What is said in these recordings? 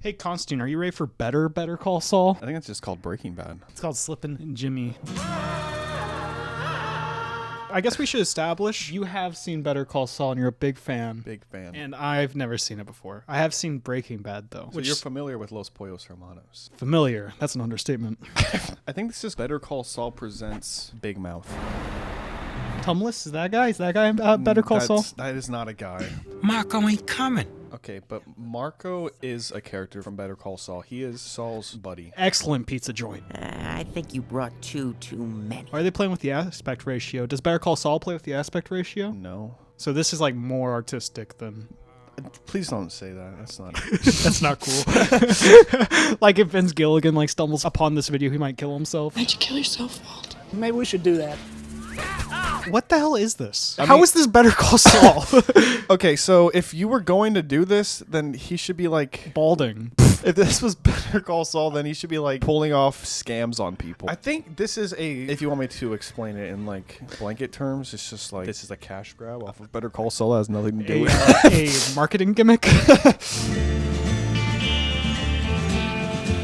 Hey, Constantine, are you ready for Better Call Saul? I think it's just called Breaking Bad. It's called Slippin Jimmy. I guess we should establish you have seen Better Call Saul and you're a big fan. Big fan. And I've never seen it before. I have seen Breaking Bad, though. So you're familiar with Los Pollos Hermanos. Familiar. That's an understatement. I think this is Better Call Saul presents Big Mouth. Tumlis? Is that guy? Is that guy Better Call Saul? That is not a guy. Marco ain't coming. Okay, but Marco is a character from Better Call Saul. He is Saul's buddy. Excellent pizza joint. I think you brought too many. Are they playing with the aspect ratio? Does Better Call Saul play with the aspect ratio? No. So this is like more artistic than... Please don't say that. That's not... That's not cool. Like if Vince Gilligan like stumbles upon this video, he might kill himself. Why'd you kill yourself, Walt? Maybe we should do that. What the hell is this? How is this Better Call Saul? Okay, so if you were going to do this, then he should be like... Balding. If this was Better Call Saul, then he should be like pulling off scams on people. I think this is if you want me to explain it in like blanket terms, it's just like this is a cash grab off of Better Call Saul. It has nothing to do with a marketing gimmick.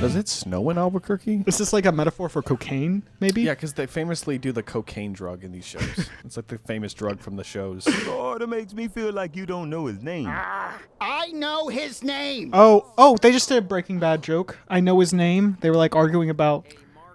Does it snow in Albuquerque? Is this like a metaphor for cocaine, maybe? Yeah, because they famously do the cocaine drug in these shows. It's like the famous drug from the shows. Oh, that makes me feel like you don't know his name. I know his name. Oh, they just did a Breaking Bad joke. I know his name. They were like arguing about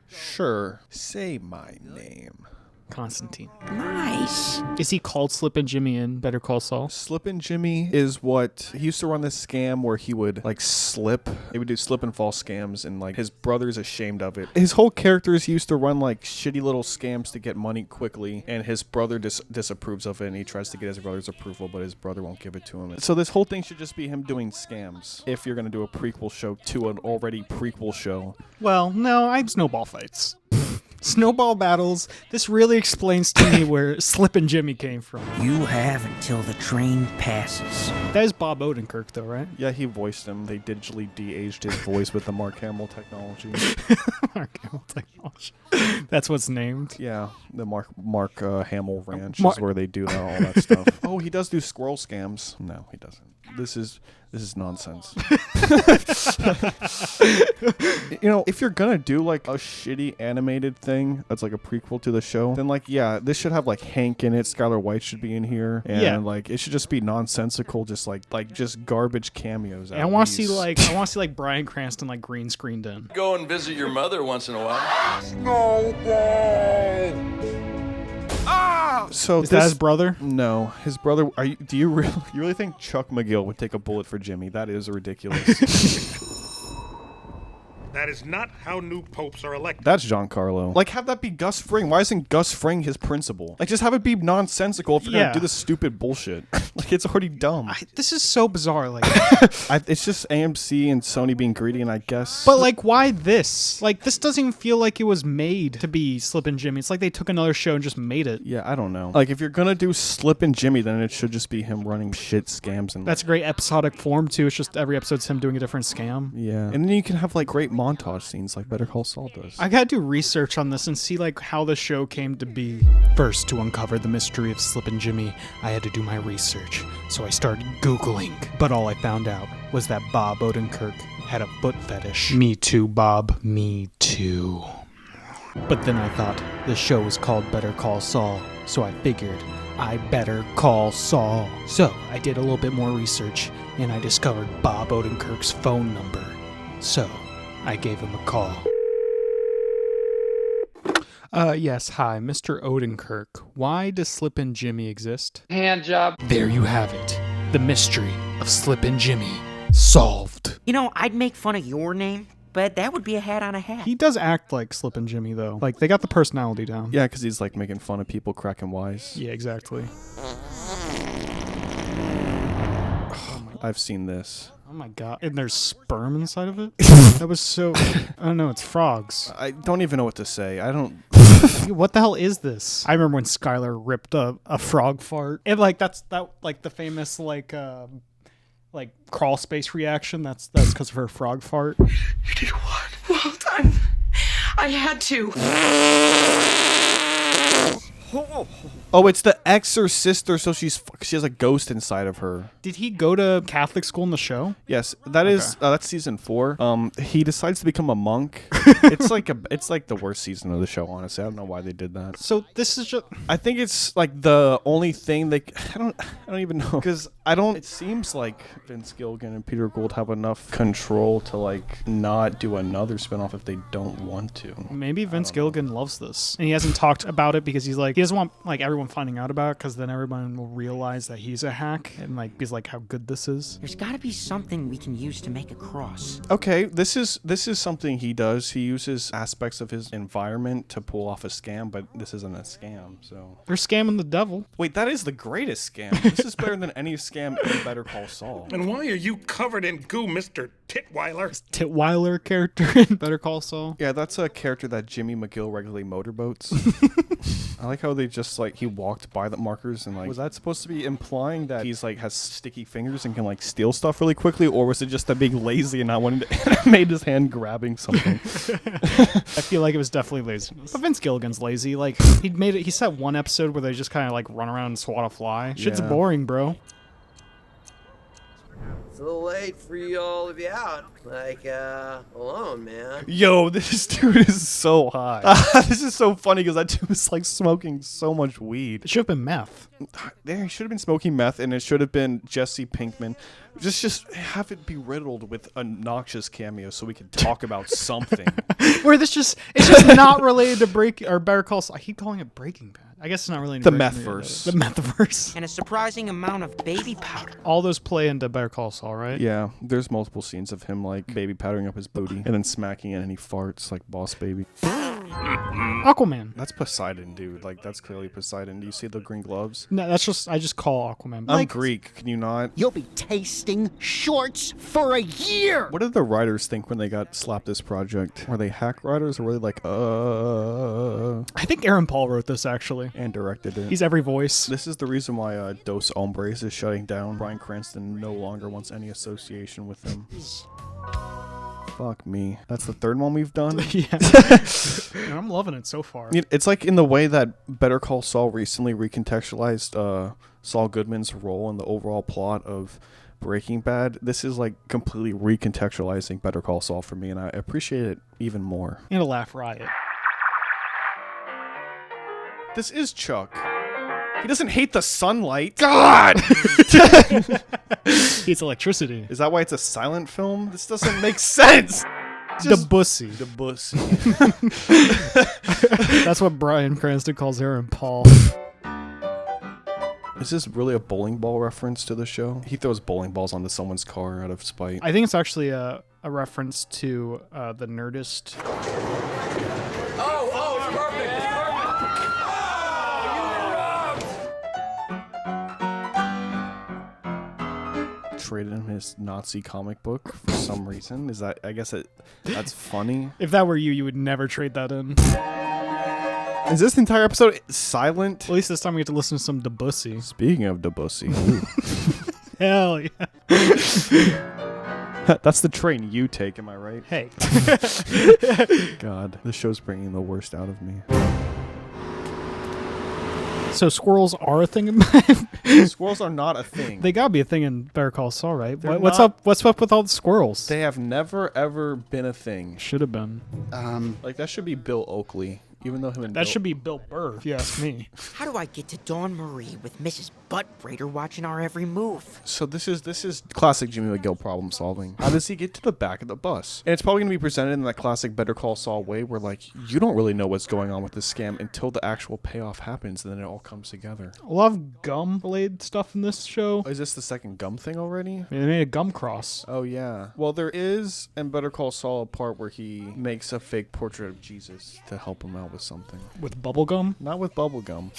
Sure. Say my name. Constantine. Nice. Is he called Slippin Jimmy in Better Call Saul? Slippin Jimmy is what he used to run this scam where he would like slip. He would do slip and fall scams, and like his brother's ashamed of it. His whole character is he used to run like shitty little scams to get money quickly, and his brother disapproves of it, and he tries to get his brother's approval, but his brother won't give it to him. So this whole thing should just be him doing scams. If you're gonna do a prequel show to an already prequel show. Well, no, I had snowball fights. Snowball battles. This really explains to me where Slippin Jimmy came from. You have until the train passes. That is Bob Odenkirk, though, right? Yeah, he voiced him. They digitally de-aged his voice with the Mark Hamill technology. Mark Hamill technology. That's what's named. Yeah, the Mark Hamill Ranch is where they do all that stuff. Oh, he does do squirrel scams. No, he doesn't. This is nonsense. You know, if you're gonna do like a shitty animated thing that's like a prequel to the show, then like yeah, this should have like Hank in it. Skylar White should be in here, and like it should just be nonsensical, just like just garbage cameos. I want to see like Bryan Cranston like green screened in. Go and visit your mother once in a while. So Is that his brother? No, his brother. Do you really think Chuck McGill would take a bullet for Jimmy? That is ridiculous. That is not how new popes are elected. That's Giancarlo. Like, have that be Gus Fring. Why isn't Gus Fring his principal? Like, just have it be nonsensical if you're gonna do this stupid bullshit. Like, it's already dumb. This is so bizarre. Like, it's just AMC and Sony being greedy, and I guess. But like, why this? Like, this doesn't even feel like it was made to be Slippin Jimmy. It's like they took another show and just made it. Yeah, I don't know. Like, if you're gonna do Slippin Jimmy, then it should just be him running shit scams and. That's a great episodic form too. It's just every episode's him doing a different scam. Yeah, and then you can have like great montage scenes like Better Call Saul does. I gotta do research on this and see like how the show came to be. First, to uncover the mystery of Slippin Jimmy, I had to do my research. So I started Googling. But all I found out was that Bob Odenkirk had a foot fetish. Me too, Bob. Me too. But then I thought the show was called Better Call Saul, so I figured I better call Saul. So I did a little bit more research and I discovered Bob Odenkirk's phone number. So I gave him a call. Yes, hi, Mr. Odenkirk. Why does Slippin Jimmy exist? Hand job. There you have it. The mystery of Slippin Jimmy solved. You know, I'd make fun of your name, but that would be a hat on a hat. He does act like Slippin Jimmy, though. Like, they got the personality down. Yeah, because he's like making fun of people cracking wise. Yeah, exactly. I've seen this. Oh my god. And there's sperm inside of it? That was so... I don't know, it's frogs. I don't even know what to say. I don't... What the hell is this? I remember when Skylar ripped a frog fart. And like, that's like the famous like crawl space reaction. That's because of her frog fart. You did what? Well, I had to. Oh, it's the ex or sister, so she has a ghost inside of her. Did he go to Catholic school in the show? Yes, that's season 4. He decides to become a monk. It's like the worst season of the show, honestly. I don't know why they did that. So this is just... I think it's like the only thing I don't even know, because it seems like Vince Gilligan and Peter Gould have enough control to like not do another spinoff if they don't want to. Maybe Vince Gilligan loves this, and he hasn't talked about it because he's like, he doesn't want like everyone finding out about it, because then everyone will realize that he's a hack, and like he's like how good this is. There's gotta be something we can use to make a cross. Okay, this is something he does. He uses aspects of his environment to pull off a scam, but this isn't a scam, so. They're scamming the devil. Wait, that is the greatest scam. This is better than any scam in Better Call Saul. And why are you covered in goo, Mr. Titweiler? Titweiler character in Better Call Saul. Yeah, that's a character that Jimmy McGill regularly motorboats. I like how they just like he walked by the markers and like, was that supposed to be implying that he's like has sticky fingers and can like steal stuff really quickly, or was it just that being lazy and not wanting to animate his hand grabbing something? I feel like it was definitely laziness. But Vince Gilligan's lazy. Like he set one episode where they just kind of like run around and swat a fly. Shit's Yeah. boring, bro. It's a little late for you all to be out. Like, alone, man. Yo, this dude is so high. This is so funny because that dude is like smoking so much weed. It should have been meth. There, he should have been smoking meth, and it should have been Jesse Pinkman. Just have it be riddled with obnoxious cameos so we can talk about something. Where it's just not related to Better Call Saul. I keep calling it Breaking Bad. I guess it's not really The methverse. The methverse. And a surprising amount of baby powder. All those play into Better Call Saul, right? Yeah, there's multiple scenes of him like baby powdering up his booty and then smacking it, and he farts like Boss Baby. Aquaman. That's Poseidon, dude. Like that's clearly Poseidon. Do you see the green gloves? No, I just call Aquaman. I'm Greek. Can you not? You'll be tasting shorts for a year. What did the writers think when they got slapped this project? Were they hack writers or were they like, I think Aaron Paul wrote this actually. and directed it? He's every voice. This is the reason why Dos Hombres is shutting down. Bryan Cranston no longer wants any association with him. Fuck me. That's the third one we've done? Yeah. And I'm loving it so far. It's like in the way that Better Call Saul recently recontextualized Saul Goodman's role in the overall plot of Breaking Bad. This is like completely recontextualizing Better Call Saul for me, and I appreciate it even more. And a laugh riot. This is Chuck. He doesn't hate the sunlight. God! It's electricity. Is that why it's a silent film? This doesn't make sense. The bussy. The bussy. That's what Bryan Cranston calls Aaron Paul. Is this really a bowling ball reference to the show? He throws bowling balls onto someone's car out of spite. I think it's actually a reference to the Nerdist. Traded him his Nazi comic book for some reason. Is that? I guess that's funny. If that were you, you would never trade that in. Is this entire episode silent? At least this time we get to listen to some Debussy. Speaking of Debussy, Hell yeah. that's the train you take. Am I right? Hey. God, this show's bringing the worst out of me. So squirrels are a thing in Squirrels are not a thing. They gotta be a thing in Better Call Saul, right? They're What's not- up? What's up with all the squirrels? They have never ever been a thing. Should have been. Like that should be Bill Oakley, even though him and That Bill- should be Bill Burr, if you ask me. How do I get to Dawn Marie with Mrs. Butt Braider watching our every move? So this is classic Jimmy McGill problem solving. How does he get to the back of the bus? And it's probably gonna be presented in that classic Better Call Saul way, where like you don't really know what's going on with this scam until the actual payoff happens, and then it all comes together. A lot of gum-related stuff in this show. Is this the second gum thing already? They made a gum cross. Oh yeah. Well, there is in Better Call Saul a part where he makes a fake portrait of Jesus to help him out with something. With bubble gum? Not with bubble gum.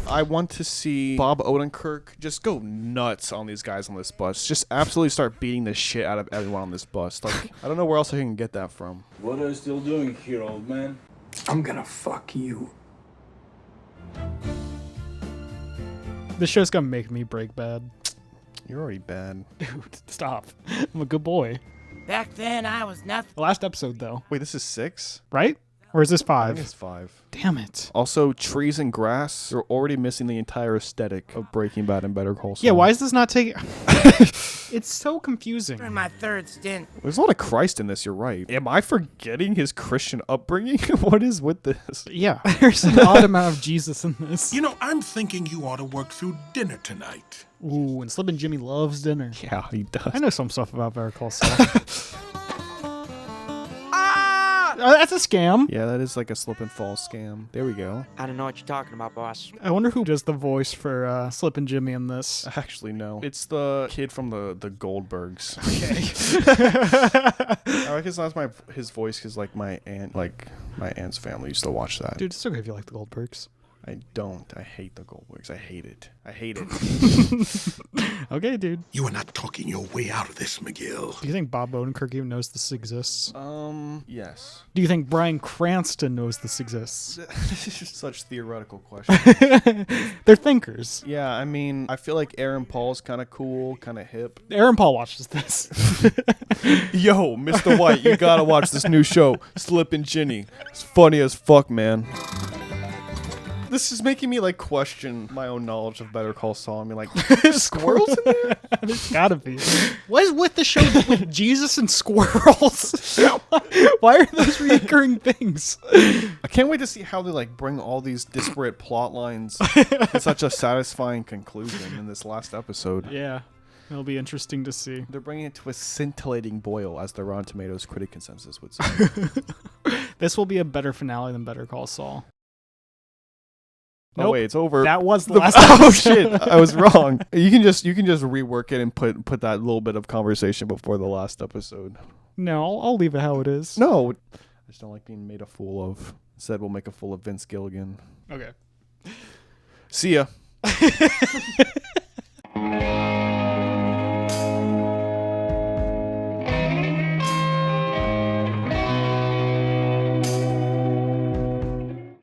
I want to see Bob Odenkirk just go nuts on these guys on this bus. Just absolutely start beating the shit out of everyone on this bus. Like, I don't know where else I can get that from. What are you still doing here, old man? I'm gonna fuck you. This show's gonna make me break bad. You're already bad. Dude, stop. I'm a good boy. Back then, I was nothing. The last episode, though. Wait, this is 6? Right? Or is this I think 5? it's 5. Damn it. Also, trees and grass are already missing the entire aesthetic of Breaking Bad and Better Call Saul. Yeah, why is this not taking... It's so confusing. In my 3rd stint. There's a lot of Christ in this, you're right. Am I forgetting his Christian upbringing? What is with this? Yeah, there's an odd amount of Jesus in this. You know, I'm thinking you ought to work through dinner tonight. Ooh, and Slippin Jimmy loves dinner. Yeah, he does. I know some stuff about Better Call Saul. That's a scam. Yeah, that is like a slip and fall scam. There we go. I don't know what you're talking about, boss. I wonder who does the voice for Slippin Jimmy in this. Actually, no. It's the kid from the Goldbergs. Okay. I recognize his voice because my aunt's family used to watch that. Dude, it's okay if you like the Goldbergs. I don't. I hate the Goldbergs. I hate it. I hate it. Okay, dude. You are not talking your way out of this, McGill. Do you think Bob Odenkirk even knows this exists? Yes. Do you think Bryan Cranston knows this exists? Such theoretical question. They're thinkers. Yeah, I mean, I feel like Aaron Paul's kind of cool, kind of hip. Aaron Paul watches this. Yo, Mr. White, you gotta watch this new show, Slippin Jimmy. It's funny as fuck, man. This is making me like question my own knowledge of Better Call Saul. I mean, like, squirrels in there? There's gotta be. What is with the show with Jesus and squirrels? Why are those recurring things? I can't wait to see how they like bring all these disparate plot lines to such a satisfying conclusion in this last episode. Yeah, it'll be interesting to see. They're bringing it to a scintillating boil, as the Rotten Tomatoes critic consensus would say. This will be a better finale than Better Call Saul. Oh Nope. wait, it's over. That was the last Oh episode. shit, I was wrong. You can just rework it and put that little bit of conversation before the last episode. No, I'll leave it how it is. No, I just don't like being made a fool of. Instead, we'll make a fool of Vince Gilligan. Okay. See ya.